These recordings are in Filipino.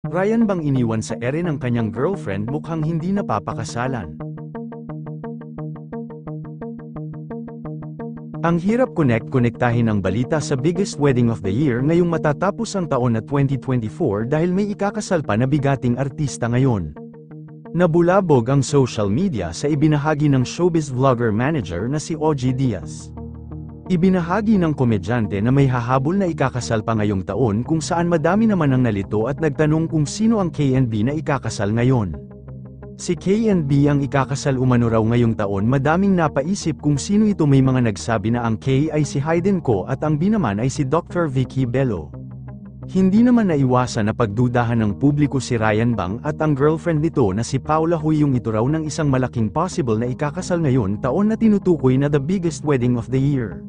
Ryan bang iniwan sa ere ng kanyang girlfriend mukhang hindi napapakasalan? Ang hirap konektahin ang balita sa biggest wedding of the year ngayong matatapos ang taon na 2024 dahil may ikakasal pa na bigating artista ngayon. Nabulabog ang social media sa ibinahagi ng showbiz vlogger manager na si OG Diaz. Ibinahagi ng komedyante na may hahabol na ikakasal pa ngayong taon kung saan madami naman ang nalito at nagtanong kung sino ang KNB na ikakasal ngayon. Si KNB ang ikakasal umano raw ngayong taon, madaming napaisip kung sino ito. May mga nagsabi na ang K ay si Hayden Ko at ang B naman ay si Dr. Vicky Bello. Hindi naman naiwasan na pagdudahan ng publiko si Ryan Bang at ang girlfriend nito na si Paula Huyong, ito raw ng isang malaking possible na ikakasal ngayon taon na tinutukoy na the biggest wedding of the year.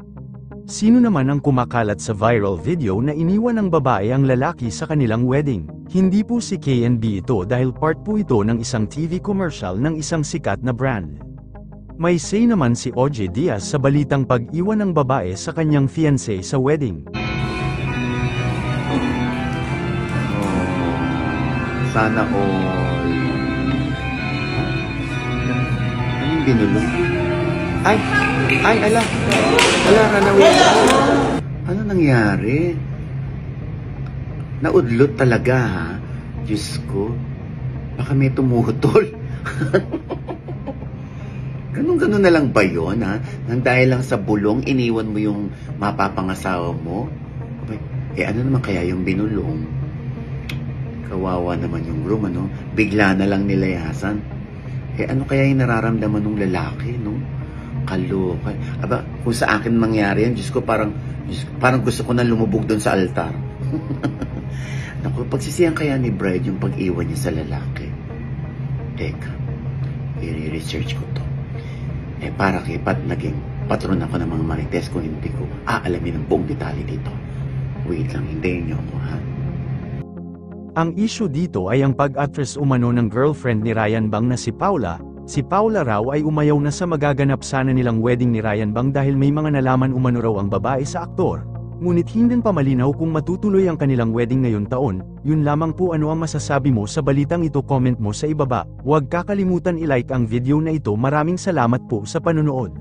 Sino naman ang kumakalat sa viral video na iniwan ng babae ang lalaki sa kanilang wedding? Hindi po si KNB ito dahil part po ito ng isang TV commercial ng isang sikat na brand. May say naman si OG Diaz sa balitang pag-iwan ng babae sa kanyang fiancé sa wedding. Sana all. Anong binulong? Ala ka na. Ano nangyari? Naudlot talaga, ha? Diyos ko. Baka may tumutol. Ganun na lang ba yun, ha? Nang dahil lang sa bulong, iniwan mo yung mapapangasawa mo? Ano naman kaya yung binulong? Kawawa naman yung groom, ano? Bigla na lang nilayasan. Ano kaya yung nararamdaman ng lalaki, no? Kaloka. Aba, kung sa akin mangyari yan, Diyos ko, parang gusto ko na lumubog doon sa altar. Naku, pagsisiyan kaya ni bride yung pag-iwan niya sa lalaki. Teka, i-research ko to. Para kay Pat, naging patron ako ng mga marites kung hindi ko aalamin ang buong detalye dito. Wait lang, hintayin niyo ako, ha? Ang issue dito ay ang pag-atras umano ng girlfriend ni Ryan Bang na si Paula. Si Paula raw ay umayaw na sa magaganap sana nilang wedding ni Ryan Bang dahil may mga nalaman umano raw ang babae sa aktor. Ngunit hindi pa malinaw kung matutuloy ang kanilang wedding ngayon taon. Yun lamang po. Ano ang masasabi mo sa balitang ito? Comment mo sa ibaba. Huwag kakalimutan i-like ang video na ito. Maraming salamat po sa panonood.